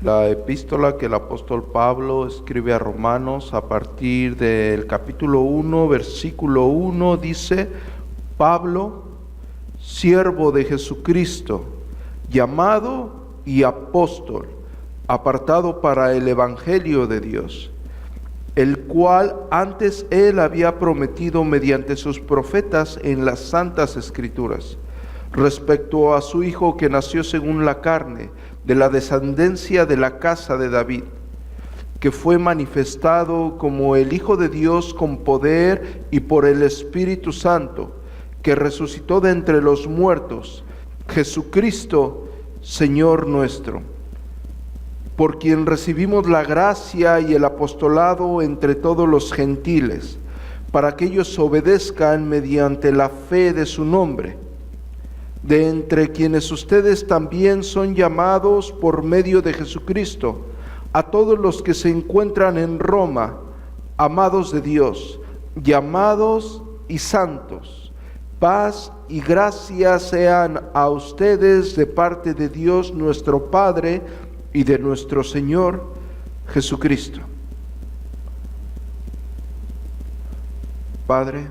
La epístola que el apóstol Pablo escribe a Romanos a partir del capítulo 1, versículo 1, dice: Pablo, siervo de Jesucristo, llamado y apóstol, apartado para el evangelio de Dios, el cual antes él había prometido mediante sus profetas en las santas escrituras, respecto a su Hijo que nació según la carne, de la descendencia de la casa de David, que fue manifestado como el Hijo de Dios con poder y por el Espíritu Santo, que resucitó de entre los muertos, Jesucristo, Señor nuestro, por quien recibimos la gracia y el apostolado entre todos los gentiles, para que ellos obedezcan mediante la fe de su nombre, de entre quienes ustedes también son llamados por medio de Jesucristo, a todos los que se encuentran en Roma, amados de Dios, llamados y santos. Paz y gracia sean a ustedes de parte de Dios nuestro Padre y de nuestro Señor Jesucristo. Padre,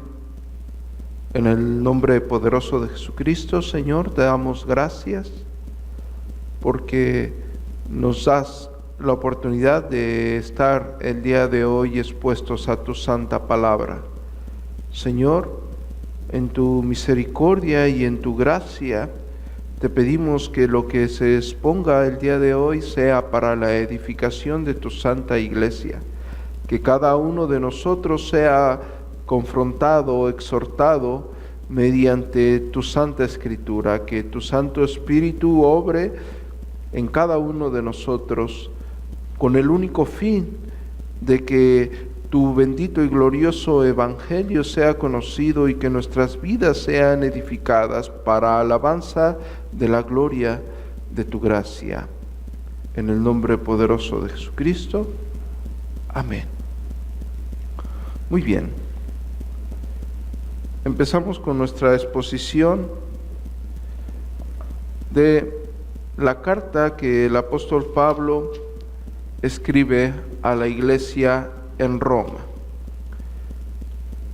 en el nombre poderoso de Jesucristo, Señor, te damos gracias porque nos das la oportunidad de estar el día de hoy expuestos a tu santa palabra. Señor, en tu misericordia y en tu gracia, te pedimos que lo que se exponga el día de hoy sea para la edificación de tu santa iglesia, que cada uno de nosotros sea confrontado, exhortado mediante tu santa escritura, que tu Santo Espíritu obre en cada uno de nosotros con el único fin de que tu bendito y glorioso evangelio sea conocido y que nuestras vidas sean edificadas para alabanza de la gloria de tu gracia. En el nombre poderoso de Jesucristo. Amén. Muy bien. Empezamos con nuestra exposición de la carta que el apóstol Pablo escribe a la iglesia en Roma.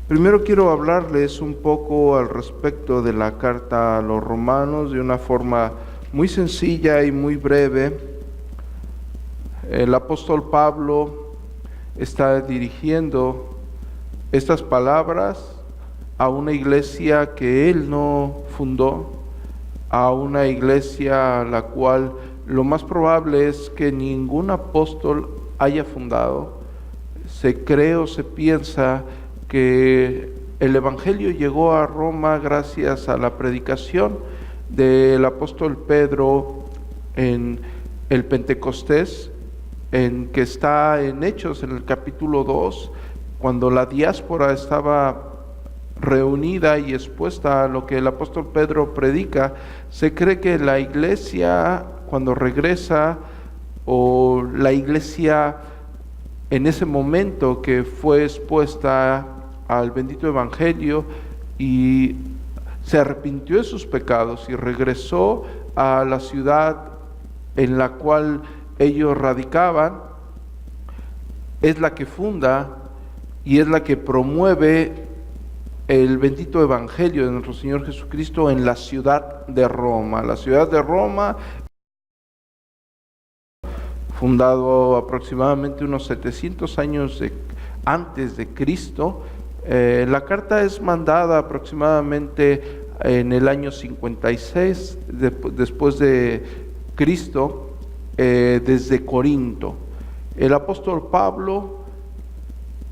Primero quiero hablarles un poco al respecto de la carta a los romanos de una forma muy sencilla y muy breve. El apóstol Pablo está dirigiendo estas palabras a una iglesia que él no fundó, a una iglesia a la cual lo más probable es que ningún apóstol haya fundado. Se cree o se piensa que el evangelio llegó a Roma gracias a la predicación del apóstol Pedro en el Pentecostés, en que está en Hechos, en el capítulo 2, cuando la diáspora estaba reunida y expuesta a lo que el apóstol Pedro predica. Se cree que la iglesia, cuando regresa, o la iglesia en ese momento que fue expuesta al bendito evangelio y se arrepintió de sus pecados y regresó a la ciudad en la cual ellos radicaban, es la que funda y es la que promueve el bendito evangelio de nuestro Señor Jesucristo en la ciudad de Roma. La ciudad de Roma, fundado aproximadamente unos 700 años antes de Cristo. La carta es mandada aproximadamente en el año 56 después de Cristo, desde Corinto. El apóstol Pablo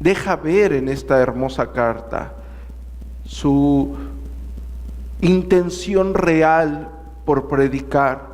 deja ver en esta hermosa carta su intención real por predicar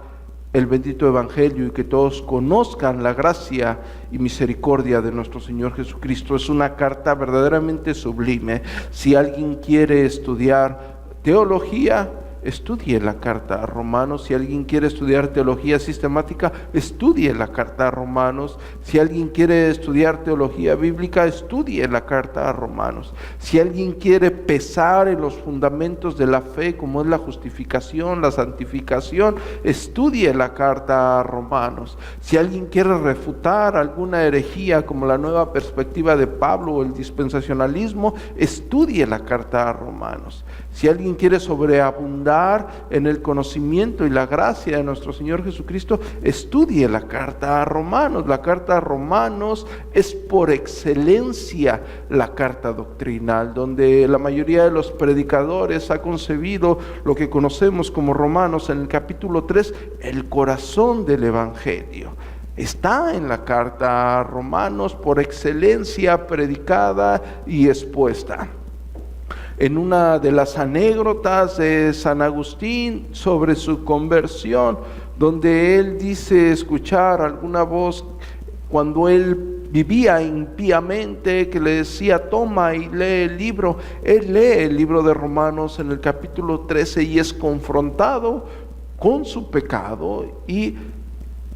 el bendito evangelio y que todos conozcan la gracia y misericordia de nuestro Señor Jesucristo. Es una carta verdaderamente sublime. Si alguien quiere estudiar teología, estudie la carta a Romanos. Si alguien quiere estudiar teología sistemática, estudie la carta a Romanos. Si alguien quiere estudiar teología bíblica, estudie la carta a Romanos. Si alguien quiere pesar en los fundamentos de la fe, como es la justificación, la santificación, estudie la carta a Romanos. Si alguien quiere refutar alguna herejía, como la nueva perspectiva de Pablo o el dispensacionalismo, estudie la carta a Romanos. Si alguien quiere sobreabundar en el conocimiento y la gracia de nuestro Señor Jesucristo, estudie la carta a Romanos. La carta a Romanos es por excelencia la carta doctrinal, donde la mayoría de los predicadores ha concebido lo que conocemos como Romanos en el capítulo 3, el corazón del Evangelio. Está en la carta a Romanos por excelencia predicada y expuesta. En una de las anécdotas de San Agustín sobre su conversión, donde él dice escuchar alguna voz cuando él vivía impíamente, que le decía: toma y lee el libro. Él lee el libro de Romanos en el capítulo 13 y es confrontado con su pecado, y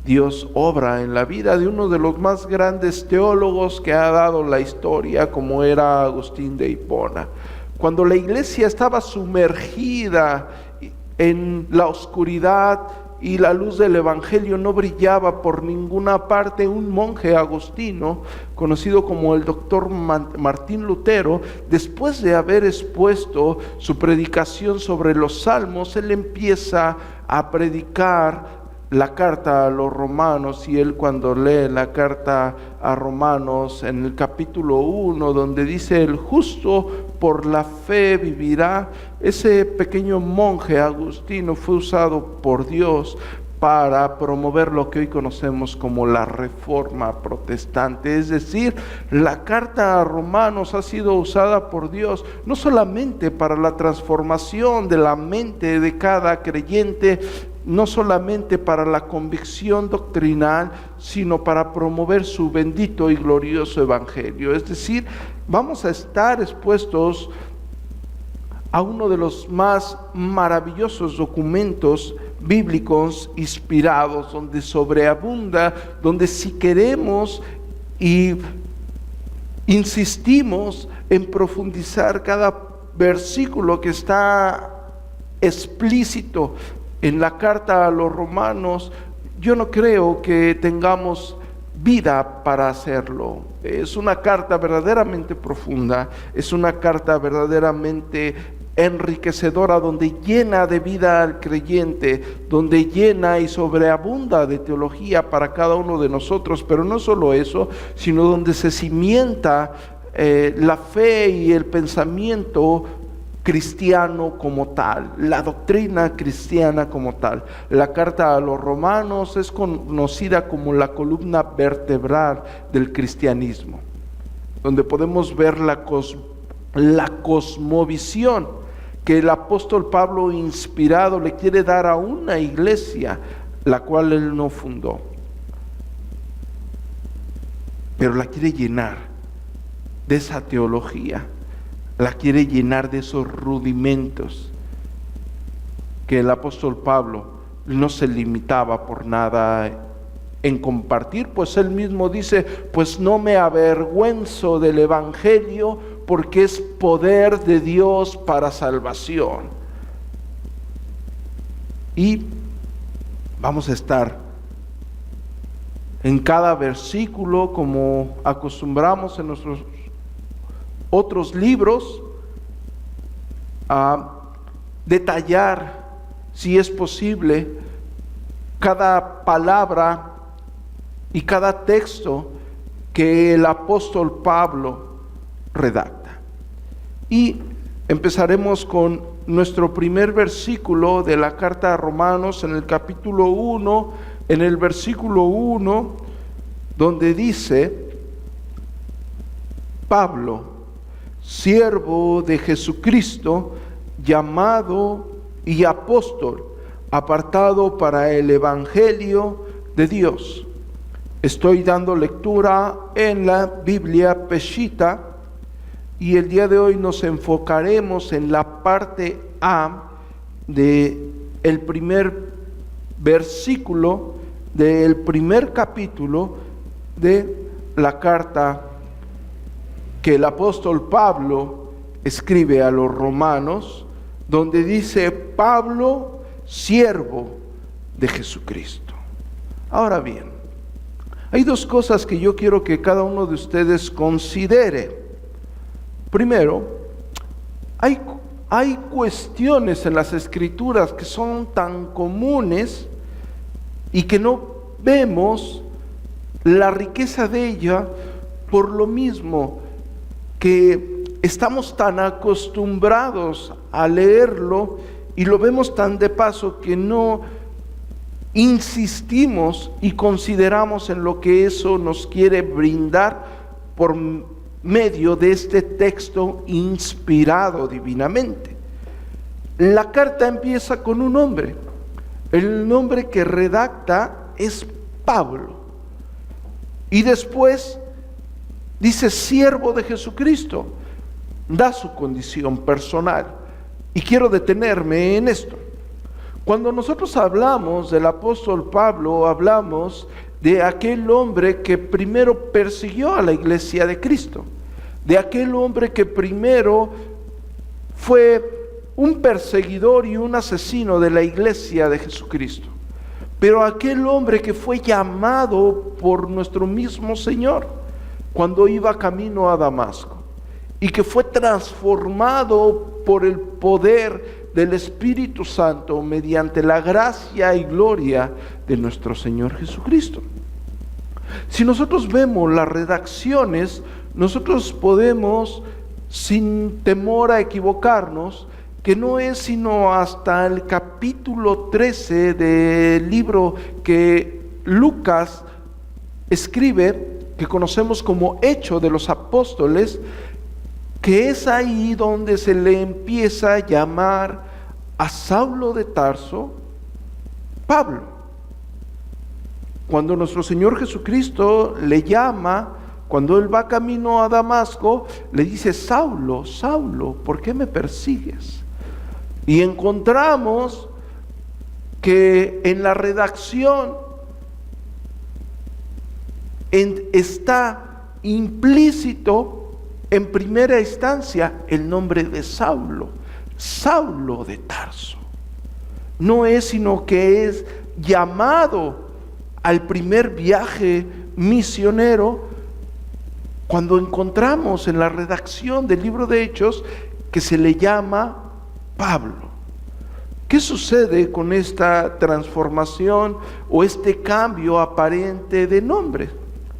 Dios obra en la vida de uno de los más grandes teólogos que ha dado la historia, como era Agustín de Hipona. Cuando la iglesia estaba sumergida en la oscuridad y la luz del Evangelio no brillaba por ninguna parte, un monje agustino, conocido como el doctor Martín Lutero, después de haber expuesto su predicación sobre los Salmos, él empieza a predicar la carta a los Romanos. Y él, cuando lee la carta a Romanos en el capítulo 1, donde dice: el justo por la fe vivirá, ese pequeño monje agustino fue usado por Dios para promover lo que hoy conocemos como la Reforma Protestante. Es decir, la carta a Romanos ha sido usada por Dios no solamente para la transformación de la mente de cada creyente, no solamente para la convicción doctrinal, sino para promover su bendito y glorioso evangelio. Es decir, vamos a estar expuestos a uno de los más maravillosos documentos bíblicos inspirados, donde sobreabunda, donde si queremos y insistimos en profundizar cada versículo que está explícito en la carta a los Romanos, yo no creo que tengamos vida para hacerlo. Es una carta verdaderamente profunda, es una carta verdaderamente enriquecedora, donde llena de vida al creyente, donde llena y sobreabunda de teología para cada uno de nosotros. Pero no solo eso, sino donde se cimienta la fe y el pensamiento cristiano como tal, la doctrina cristiana como tal. La carta a los Romanos es conocida como la columna vertebral del cristianismo, donde podemos ver la cosmovisión que el apóstol Pablo, inspirado, le quiere dar a una iglesia, la cual él no fundó, pero la quiere llenar de esa teología, la quiere llenar de esos rudimentos que el apóstol Pablo no se limitaba por nada en compartir, pues él mismo dice: pues no me avergüenzo del evangelio, porque es poder de Dios para salvación. Y vamos a estar en cada versículo, como acostumbramos en nuestros otros libros, a detallar, si es posible, cada palabra y cada texto que el apóstol Pablo redacta. Y empezaremos con nuestro primer versículo de la carta a Romanos, en el capítulo 1, en el versículo 1, donde dice: Pablo, siervo de Jesucristo, llamado y apóstol, apartado para el evangelio de Dios. Estoy dando lectura en la Biblia Peshitta, y el día de hoy nos enfocaremos en la parte A de el primer versículo del primer capítulo de la carta que el apóstol Pablo escribe a los romanos, donde dice: Pablo, siervo de Jesucristo. Ahora bien, hay dos cosas que yo quiero que cada uno de ustedes considere. Primero, hay cuestiones en las Escrituras que son tan comunes y que no vemos la riqueza de ella por lo mismo que estamos tan acostumbrados a leerlo y lo vemos tan de paso que no insistimos y consideramos en lo que eso nos quiere brindar por medio de este texto inspirado divinamente. La carta empieza con un nombre. El nombre que redacta es Pablo. Y después dice siervo de Jesucristo. Da su condición personal. Y quiero detenerme en esto. Cuando nosotros hablamos del apóstol Pablo, hablamos de aquel hombre que primero persiguió a la iglesia de Cristo, de aquel hombre que primero fue un perseguidor y un asesino de la iglesia de Jesucristo, pero aquel hombre que fue llamado por nuestro mismo Señor cuando iba camino a Damasco y que fue transformado por el poder del Espíritu Santo mediante la gracia y gloria de nuestro Señor Jesucristo. Si nosotros vemos las redacciones, nosotros podemos, sin temor a equivocarnos, que no es sino hasta el capítulo 13 del libro que Lucas escribe, que conocemos como Hechos de los Apóstoles, que es ahí donde se le empieza a llamar a Saulo de Tarso Pablo. Cuando nuestro Señor Jesucristo le llama, cuando él va camino a Damasco, le dice: Saulo, Saulo, ¿por qué me persigues? Y encontramos que en la redacción está implícito en primera instancia el nombre de Saulo, Saulo de Tarso. No es sino que es llamado al primer viaje misionero cuando encontramos en la redacción del libro de Hechos que se le llama Pablo. ¿Qué sucede con esta transformación o este cambio aparente de nombre?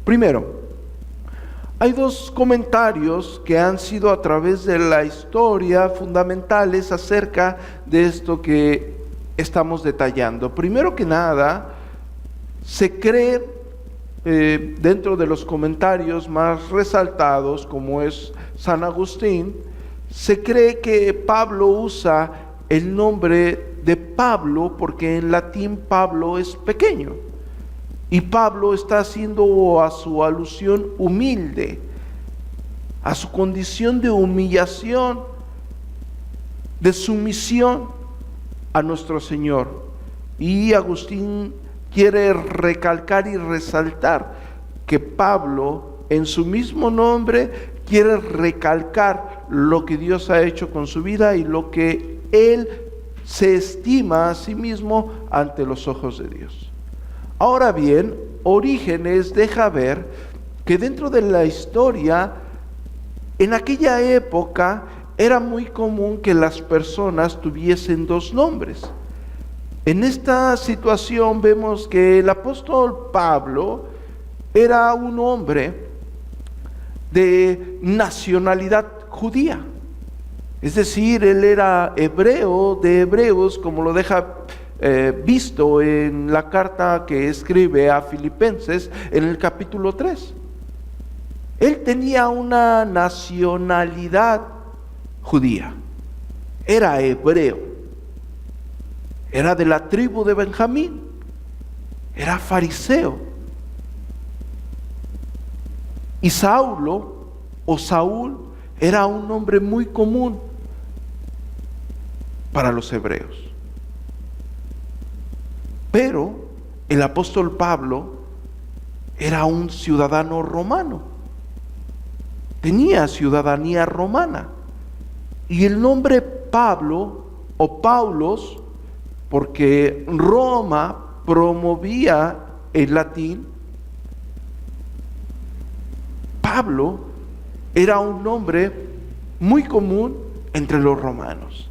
Primero, hay dos comentarios que han sido a través de la historia fundamentales acerca de esto que estamos detallando. Primero que nada, se cree dentro de los comentarios más resaltados, como es San Agustín, se cree que Pablo usa el nombre de Pablo porque en latín Pablo es pequeño. Y Pablo está haciendo a su alusión humilde, a su condición de humillación, de sumisión a nuestro Señor. Y Agustín quiere recalcar y resaltar que Pablo, en su mismo nombre, quiere recalcar lo que Dios ha hecho con su vida y lo que él se estima a sí mismo ante los ojos de Dios. Ahora bien, Orígenes deja ver que dentro de la historia, en aquella época, era muy común que las personas tuviesen dos nombres. En esta situación vemos que el apóstol Pablo era un hombre de nacionalidad judía. Es decir, él era hebreo de hebreos, como lo deja visto en la carta que escribe a Filipenses en el capítulo 3. Él tenía una nacionalidad judía, era hebreo, era de la tribu de Benjamín, era fariseo. Y Saulo o Saúl era un nombre muy común para los hebreos. Pero el apóstol Pablo era un ciudadano romano, tenía ciudadanía romana. Y el nombre Pablo o Paulos, porque Roma promovía el latín, Pablo era un nombre muy común entre los romanos.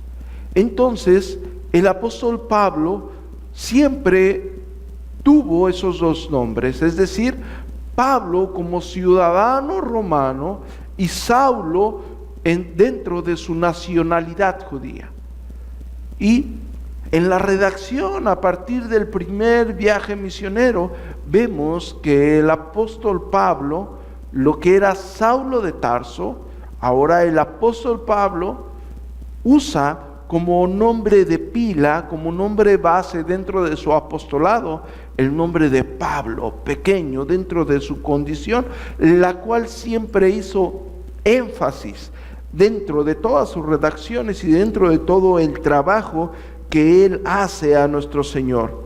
Entonces, el apóstol Pablo siempre tuvo esos dos nombres, es decir, Pablo como ciudadano romano y Saulo dentro de su nacionalidad judía. Y en la redacción, a partir del primer viaje misionero, vemos que el apóstol Pablo, lo que era Saulo de Tarso, ahora el apóstol Pablo usa como nombre de pila, como nombre base dentro de su apostolado, el nombre de Pablo, pequeño dentro de su condición, la cual siempre hizo énfasis dentro de todas sus redacciones y dentro de todo el trabajo que él hace a nuestro Señor.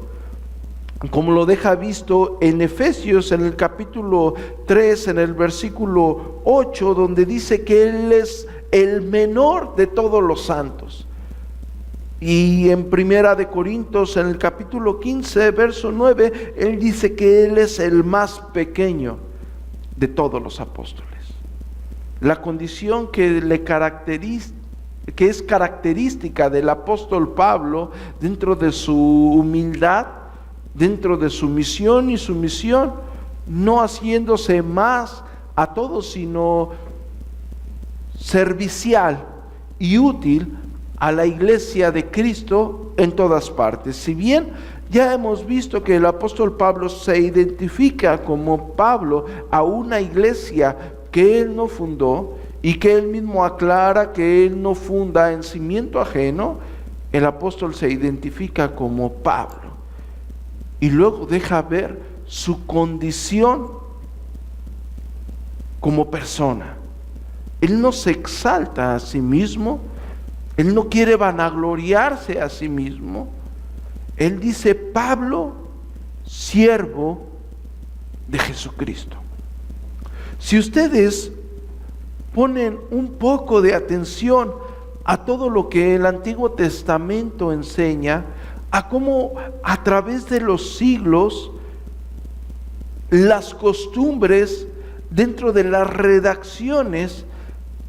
Como lo deja visto en Efesios, en el capítulo 3, en el versículo 8, donde dice que él es el menor de todos los santos. Y en Primera de Corintios, en el capítulo 15, verso 9, él dice que él es el más pequeño de todos los apóstoles. La condición que que es característica del apóstol Pablo dentro de su humildad, dentro de su misión y sumisión, no haciéndose más a todos, sino servicial y útil a la iglesia de Cristo en todas partes. Si bien ya hemos visto que el apóstol Pablo se identifica como Pablo a una iglesia que él no fundó y que él mismo aclara que él no funda en cimiento ajeno, el apóstol se identifica como Pablo y luego deja ver su condición como persona. Él no se exalta a sí mismo, él no quiere vanagloriarse a sí mismo. Él dice: Pablo, siervo de Jesucristo. Si ustedes ponen un poco de atención a todo lo que el Antiguo Testamento enseña, a cómo a través de los siglos las costumbres dentro de las redacciones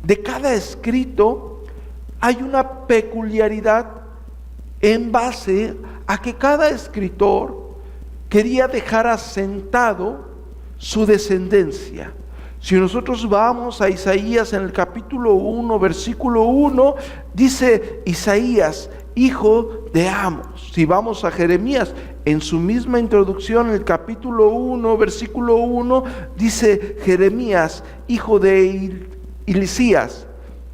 de cada escrito, hay una peculiaridad en base a que cada escritor quería dejar asentado su descendencia. Si nosotros vamos a Isaías en el capítulo 1, versículo 1, dice Isaías, hijo de Amos. Si vamos a Jeremías, en su misma introducción, en el capítulo 1, versículo 1, dice Jeremías, hijo de Hilcías.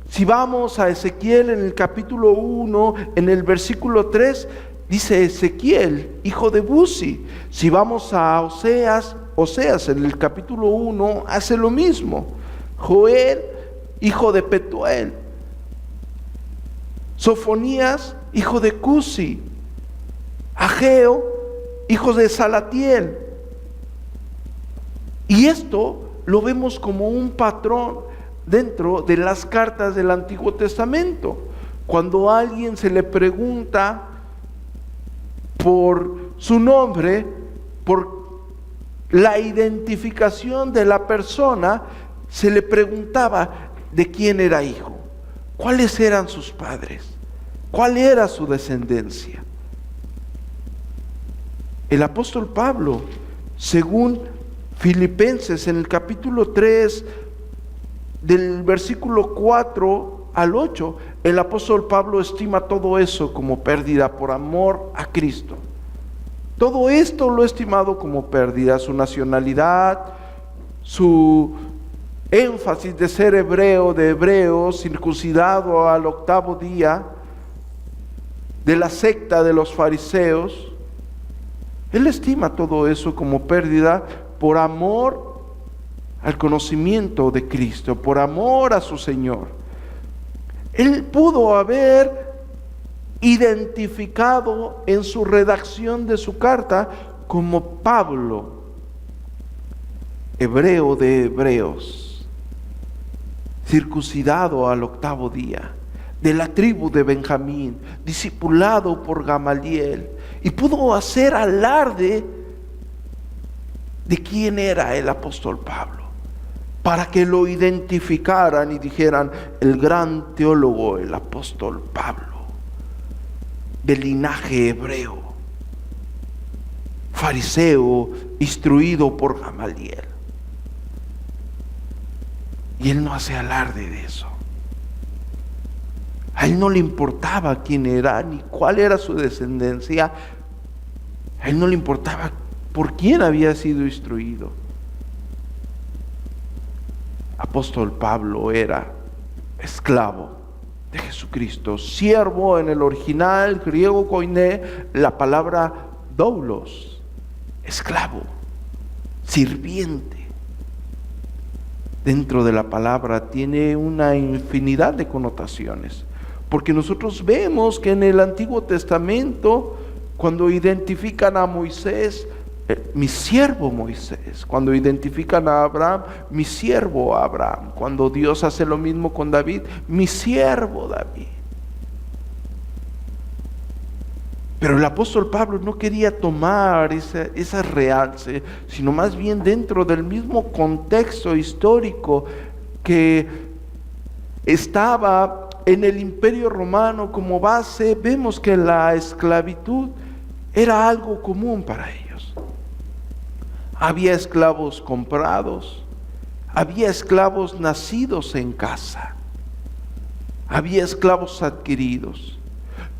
Si vamos a Ezequiel en el capítulo 1, en el versículo 3, dice Ezequiel, hijo de Buzi. Si vamos a Oseas en el capítulo 1 hace lo mismo. Joel, hijo de Petuel. Sofonías, hijo de Cusi. Ageo, hijo de Salatiel. Y esto lo vemos como un patrón dentro de las cartas del Antiguo Testamento. Cuando a alguien se le pregunta por su nombre, por la identificación de la persona, se le preguntaba de quién era hijo, cuáles eran sus padres, cuál era su descendencia. El apóstol Pablo, según Filipenses en el capítulo 3, del versículo 4 al 8, el apóstol Pablo estima todo eso como pérdida por amor a Cristo. Todo esto lo ha estimado como pérdida: su nacionalidad, su énfasis de ser hebreo, de hebreos, circuncidado al 8º día, de la secta de los fariseos. Él estima todo eso como pérdida por amor al conocimiento de Cristo, por amor a su Señor. Él pudo haber identificado en su redacción de su carta como Pablo, hebreo de hebreos, circuncidado al 8º día, de la tribu de Benjamín, discipulado por Gamaliel, y pudo hacer alarde de quién era el apóstol Pablo, para que lo identificaran y dijeran: el gran teólogo, el apóstol Pablo, del linaje hebreo, fariseo, instruido por Gamaliel. Y él no hace alarde de eso. A él no le importaba quién era ni cuál era su descendencia. A él no le importaba por quién había sido instruido. Apóstol Pablo era esclavo de Jesucristo, siervo en el original griego koiné, la palabra doulos, esclavo, sirviente. Dentro de la palabra tiene una infinidad de connotaciones, porque nosotros vemos que en el Antiguo Testamento, cuando identifican a Moisés, mi siervo Moisés; cuando identifican a Abraham, mi siervo Abraham; cuando Dios hace lo mismo con David, mi siervo David. Pero el apóstol Pablo no quería tomar esa realce, sino más bien dentro del mismo contexto histórico que estaba en el Imperio Romano como base. Vemos que la esclavitud era algo común para ellos. Había esclavos comprados, había esclavos nacidos en casa, había esclavos adquiridos.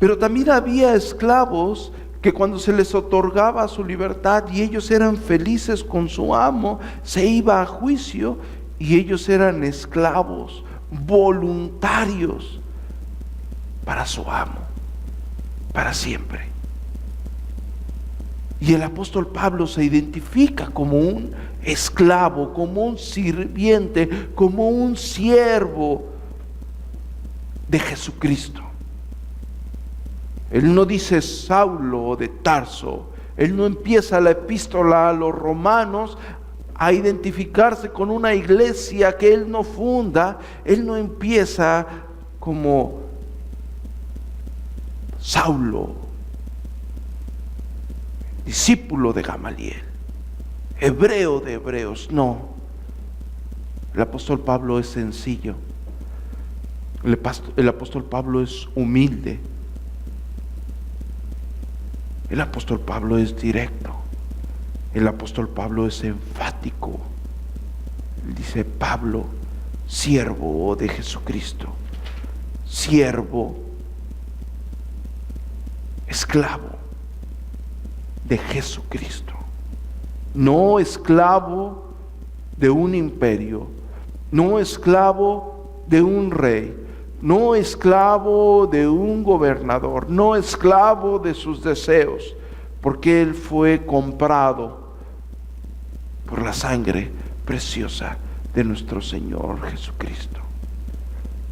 Pero también había esclavos que cuando se les otorgaba su libertad y ellos eran felices con su amo, se iba a juicio y ellos eran esclavos voluntarios para su amo, para siempre. Y el apóstol Pablo se identifica como un esclavo, como un sirviente, como un siervo de Jesucristo. Él no dice Saulo de Tarso. Él no empieza la epístola a los romanos a identificarse con una iglesia que él no funda. Él no empieza como Saulo, discípulo de Gamaliel, hebreo de hebreos. No, el apóstol Pablo es sencillo. El apóstol Pablo es humilde. El apóstol Pablo es directo. El apóstol Pablo es enfático. Él dice: Pablo, siervo de Jesucristo, siervo, esclavo de Jesucristo, no esclavo de un imperio, no esclavo de un rey, no esclavo de un gobernador, no esclavo de sus deseos, porque él fue comprado por la sangre preciosa de nuestro Señor Jesucristo.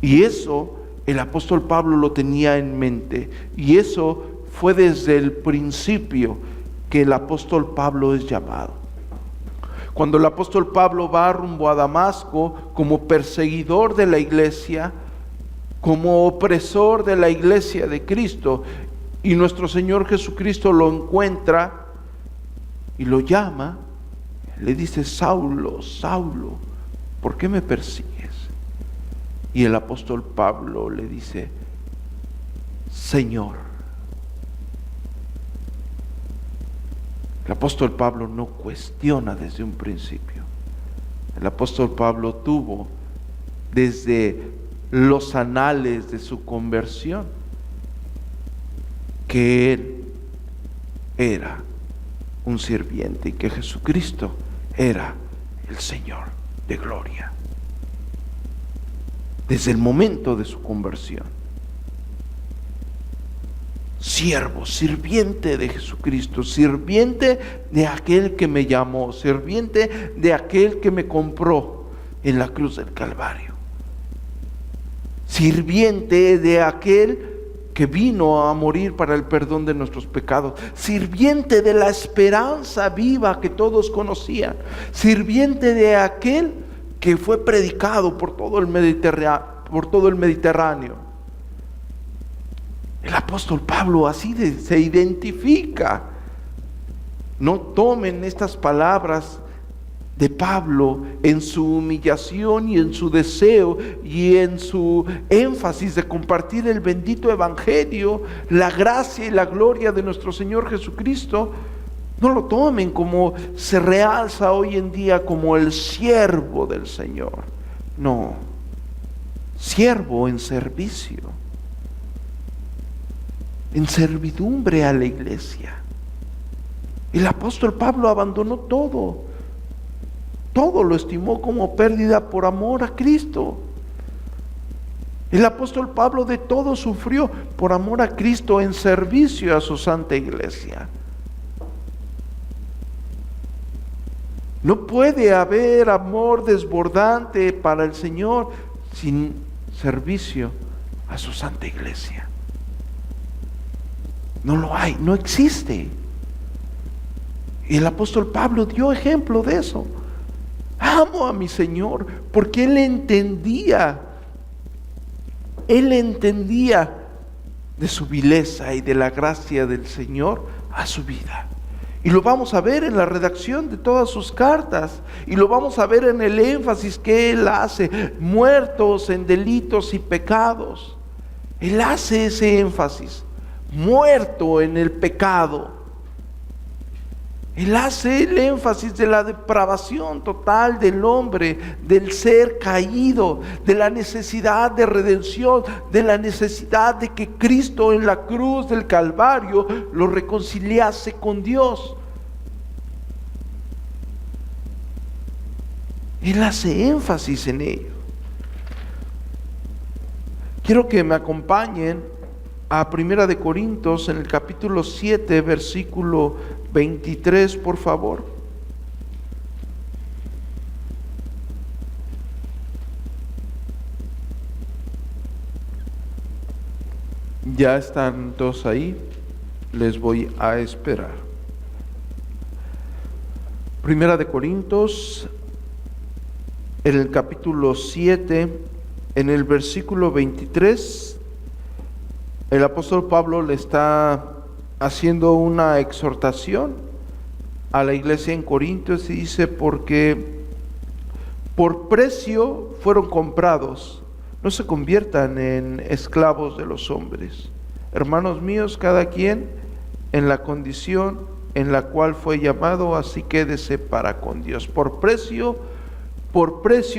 Y eso el apóstol Pablo lo tenía en mente, y eso fue desde el principio que el apóstol Pablo es llamado. Cuando el apóstol Pablo va rumbo a Damasco como perseguidor de la iglesia, como opresor de la iglesia de Cristo, y nuestro Señor Jesucristo lo encuentra y lo llama, le dice: Saulo, Saulo, ¿por qué me persigues? Y el apóstol Pablo le dice: Señor. El apóstol Pablo no cuestiona desde un principio. El apóstol Pablo tuvo desde los anales de su conversión que él era un sirviente y que Jesucristo era el Señor de gloria. Desde el momento de su conversión, siervo, sirviente de Jesucristo, sirviente de aquel que me llamó, sirviente de aquel que me compró en la cruz del Calvario, sirviente de aquel que vino a morir para el perdón de nuestros pecados, sirviente de la esperanza viva que todos conocían, sirviente de aquel que fue predicado por todo el Mediterráneo. El apóstol Pablo así se identifica. No tomen estas palabras de Pablo en su humillación y en su deseo y en su énfasis de compartir el bendito evangelio, la gracia y la gloria de nuestro Señor Jesucristo. No lo tomen como se realza hoy en día como el siervo del Señor. No, siervo en servicio, en servidumbre a la iglesia. El apóstol Pablo abandonó todo lo estimó como pérdida por amor a Cristo. El apóstol Pablo de todo sufrió por amor a Cristo en servicio a su santa iglesia. No puede haber amor desbordante para el Señor sin servicio a su santa iglesia. No lo hay, no existe. Y el apóstol Pablo dio ejemplo de eso. Amo a mi Señor porque Él entendía de su vileza y de la gracia del Señor a su vida. Y lo vamos a ver en la redacción de todas sus cartas, y lo vamos a ver en el énfasis que Él hace, muertos en delitos y pecados. Él hace ese énfasis, muerto en el pecado. Él hace el énfasis de la depravación total del hombre, del ser caído, de la necesidad de redención, de la necesidad de que Cristo en la cruz del Calvario lo reconciliase con Dios. Él hace énfasis en ello. Quiero que me acompañen a 1 de Corintios en el capítulo 7, versículo 23, por favor. Ya están todos ahí, les voy a esperar. 1 de Corintios, en el capítulo 7, en el versículo 23, el apóstol Pablo le está haciendo una exhortación a la iglesia en Corintios y dice: porque por precio fueron comprados, no se conviertan en esclavos de los hombres. Hermanos míos, cada quien en la condición en la cual fue llamado, así quédese para con Dios. Por precio,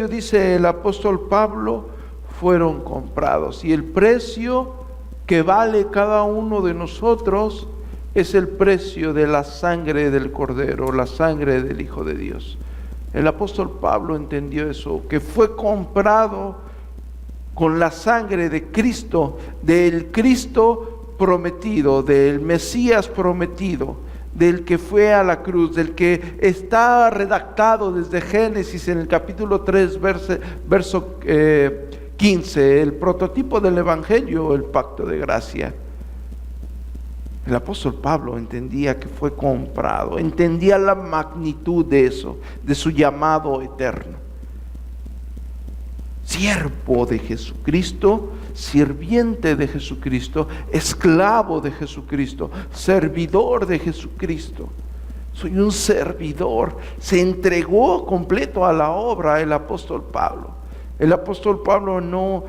dice el apóstol Pablo, fueron comprados. Y el precio que vale cada uno de nosotros es el precio de la sangre del Cordero, la sangre del Hijo de Dios. El apóstol Pablo entendió eso, que fue comprado con la sangre de Cristo, del Cristo prometido, del Mesías prometido, del que fue a la cruz, del que está redactado desde Génesis en el capítulo 3, verso 15, el prototipo del Evangelio, el pacto de gracia. El apóstol Pablo entendía que fue comprado, entendía la magnitud de eso, de su llamado eterno. Siervo de Jesucristo, sirviente de Jesucristo, esclavo de Jesucristo, servidor de Jesucristo. Soy un servidor. Se entregó completo a la obra el apóstol Pablo. El apóstol Pablo no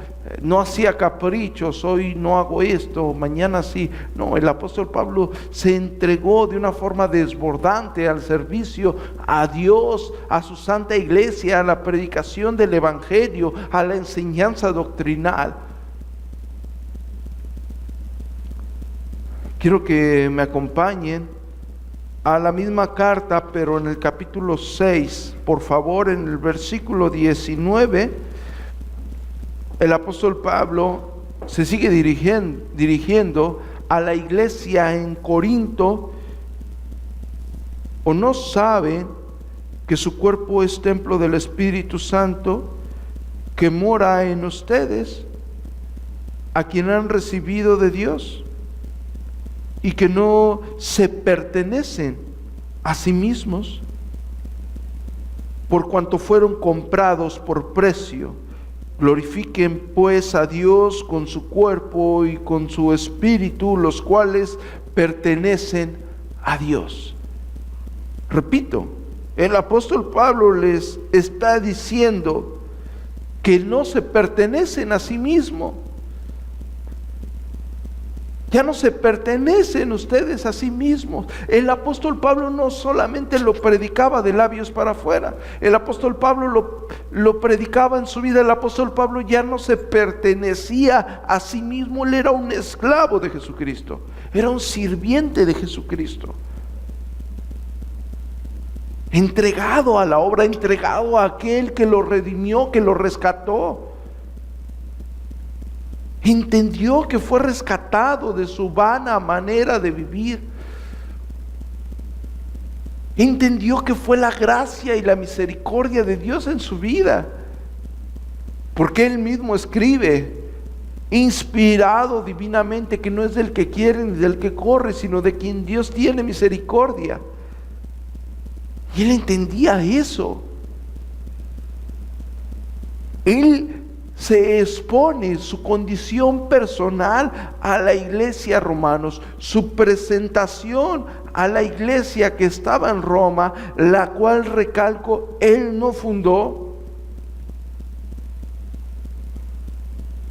hacía caprichos, hoy no hago esto, mañana sí. No, el apóstol Pablo se entregó de una forma desbordante al servicio a Dios, a su santa iglesia, a la predicación del evangelio, a la enseñanza doctrinal. Quiero que me acompañen a la misma carta, pero en el capítulo 6, por favor, en el versículo 19. El apóstol Pablo se sigue dirigiendo a la iglesia en Corinto. ¿O no saben que su cuerpo es templo del Espíritu Santo que mora en ustedes, a quien han recibido de Dios y que no se pertenecen a sí mismos, por cuanto fueron comprados por precio. Glorifiquen pues a Dios con su cuerpo y con su espíritu, los cuales pertenecen a Dios. Repito, el apóstol Pablo les está diciendo que no se pertenecen a sí mismos. Ya no se pertenecen ustedes a sí mismos. El apóstol Pablo no solamente lo predicaba de labios para afuera. El apóstol Pablo lo predicaba en su vida. El apóstol Pablo ya no se pertenecía a sí mismo. Él era un esclavo de Jesucristo. Era un sirviente de Jesucristo. Entregado a la obra, entregado a aquel que lo redimió, que lo rescató. Entendió que fue rescatado de su vana manera de vivir. Entendió que fue la gracia y la misericordia de Dios en su vida. Porque él mismo escribe, inspirado divinamente, que no es del que quiere ni del que corre, sino de quien Dios tiene misericordia. Y él entendía eso. Él se expone su condición personal a la iglesia romanos, su presentación a la iglesia que estaba en Roma, la cual, recalco, él no fundó.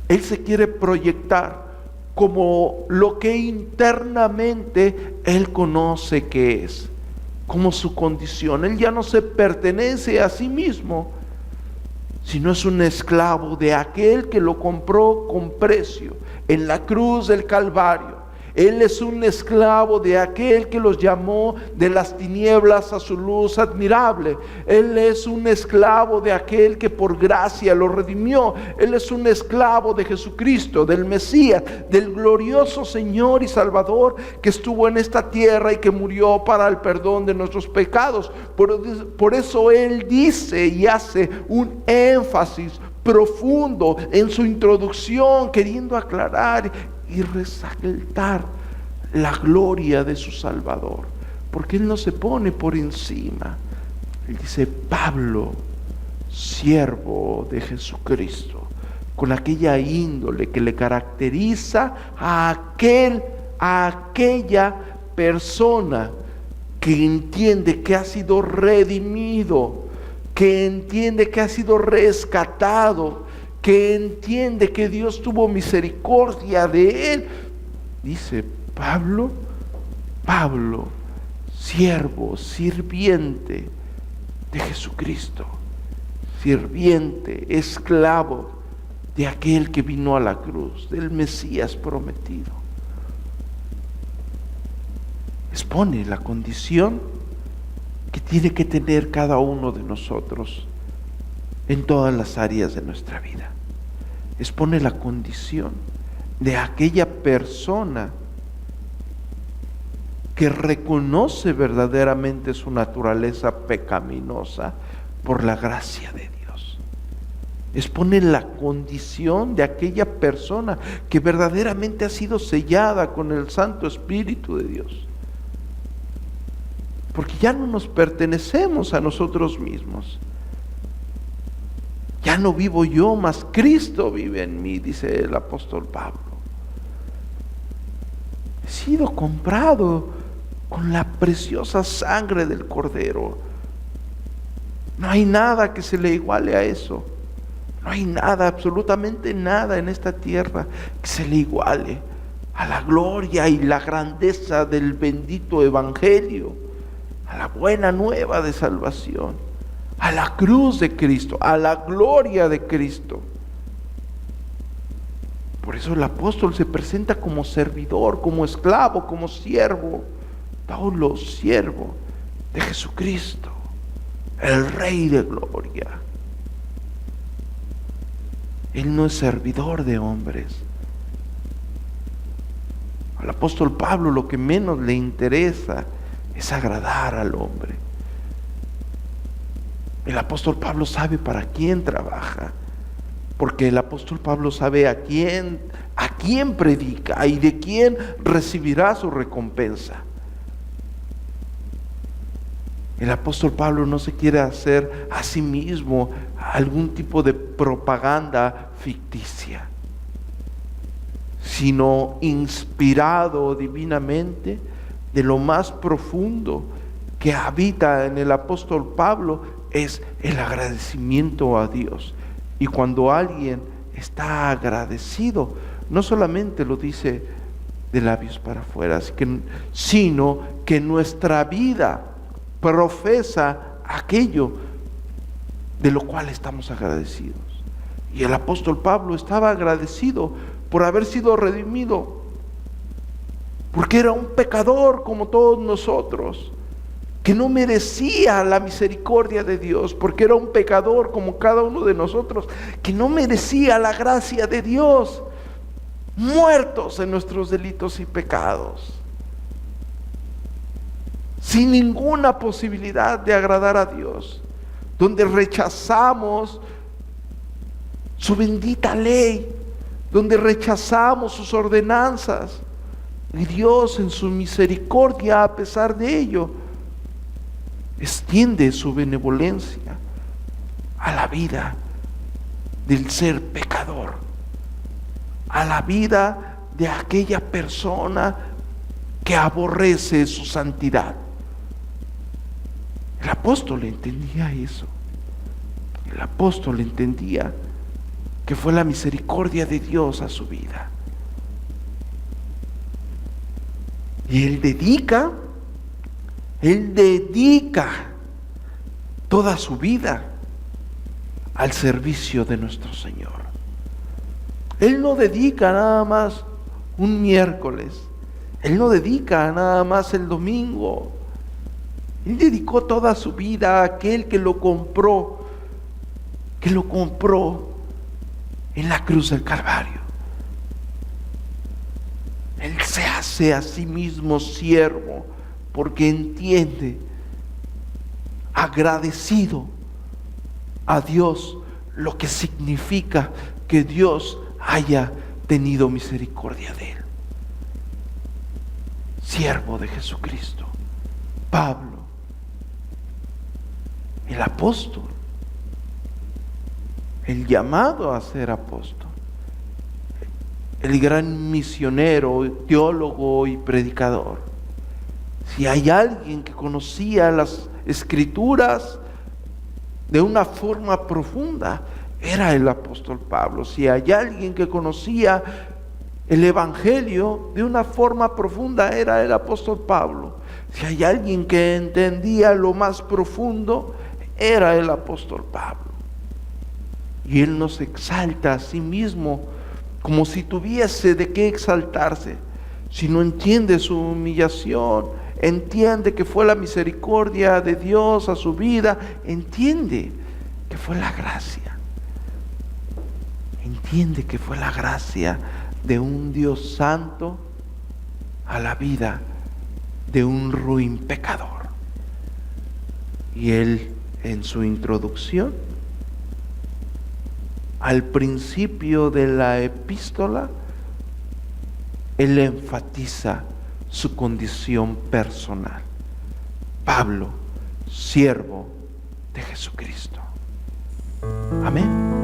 Él se quiere proyectar como lo que internamente él conoce que es, como su condición. Él ya no se pertenece a sí mismo, sino es un esclavo de aquel que lo compró con precio en la cruz del Calvario. Él es un esclavo de aquel que los llamó de las tinieblas a su luz admirable. Él es un esclavo de aquel que por gracia lo redimió. Él es un esclavo de Jesucristo, del Mesías, del glorioso Señor y Salvador que estuvo en esta tierra y que murió para el perdón de nuestros pecados. Por eso Él dice y hace un énfasis profundo en su introducción, queriendo aclarar y resaltar la gloria de su Salvador, porque Él no se pone por encima. Él dice: Pablo, siervo de Jesucristo, con aquella índole que le caracteriza a aquella persona que entiende que ha sido redimido, que entiende que ha sido rescatado, que entiende que Dios tuvo misericordia de él. Dice: Pablo, siervo, sirviente de Jesucristo, sirviente, esclavo de aquel que vino a la cruz, del Mesías prometido. Expone la condición que tiene que tener cada uno de nosotros en todas las áreas de nuestra vida. Expone la condición de aquella persona que reconoce verdaderamente su naturaleza pecaminosa por la gracia de Dios. Expone la condición de aquella persona que verdaderamente ha sido sellada con el Santo Espíritu de Dios. Porque ya no nos pertenecemos a nosotros mismos. Ya no vivo yo, mas Cristo vive en mí, dice el apóstol Pablo. He sido comprado con la preciosa sangre del Cordero. No hay nada que se le iguale a eso. No hay nada, absolutamente nada en esta tierra que se le iguale a la gloria y la grandeza del bendito Evangelio, a la buena nueva de salvación, a la cruz de Cristo, a la gloria de Cristo. Por eso el apóstol se presenta como servidor, como esclavo, como siervo. Pablo, siervo de Jesucristo, el Rey de gloria. Él no es servidor de hombres. Al apóstol Pablo lo que menos le interesa es agradar al hombre. El apóstol Pablo sabe para quién trabaja, porque el apóstol Pablo sabe a quién predica y de quién recibirá su recompensa. El apóstol Pablo no se quiere hacer a sí mismo algún tipo de propaganda ficticia, sino inspirado divinamente de lo más profundo que habita en el apóstol Pablo es el agradecimiento a Dios. Y cuando alguien está agradecido, no solamente lo dice de labios para afuera, sino que nuestra vida profesa aquello de lo cual estamos agradecidos. Y el apóstol Pablo estaba agradecido por haber sido redimido, porque era un pecador como todos nosotros, que no merecía la misericordia de Dios, porque era un pecador como cada uno de nosotros, que no merecía la gracia de Dios, muertos en nuestros delitos y pecados, sin ninguna posibilidad de agradar a Dios, donde rechazamos su bendita ley, donde rechazamos sus ordenanzas, y Dios en su misericordia, a pesar de ello, extiende su benevolencia a la vida del ser pecador, a la vida de aquella persona que aborrece su santidad. El apóstol entendía eso. El apóstol entendía que fue la misericordia de Dios a su vida. Y él dedica toda su vida al servicio de nuestro Señor. Él no dedica nada más un miércoles, él no dedica nada más el domingo. Él dedicó toda su vida a aquel que lo compró en la cruz del Calvario. Él se hace a sí mismo siervo porque entiende, agradecido a Dios, lo que significa que Dios haya tenido misericordia de él. Siervo de Jesucristo, Pablo, el apóstol, el llamado a ser apóstol, el gran misionero, teólogo y predicador. Si hay alguien que conocía las Escrituras de una forma profunda, era el apóstol Pablo. Si hay alguien que conocía el Evangelio de una forma profunda, era el apóstol Pablo. Si hay alguien que entendía lo más profundo, era el apóstol Pablo. Y él nos exalta a sí mismo como si tuviese de qué exaltarse. Si no entiende su humillación, entiende que fue la misericordia de Dios a su vida, entiende que fue la gracia. Entiende que fue la gracia de un Dios santo a la vida de un ruin pecador. Y él, en su introducción, al principio de la epístola, él enfatiza su condición personal. Pablo, siervo de Jesucristo. Amén.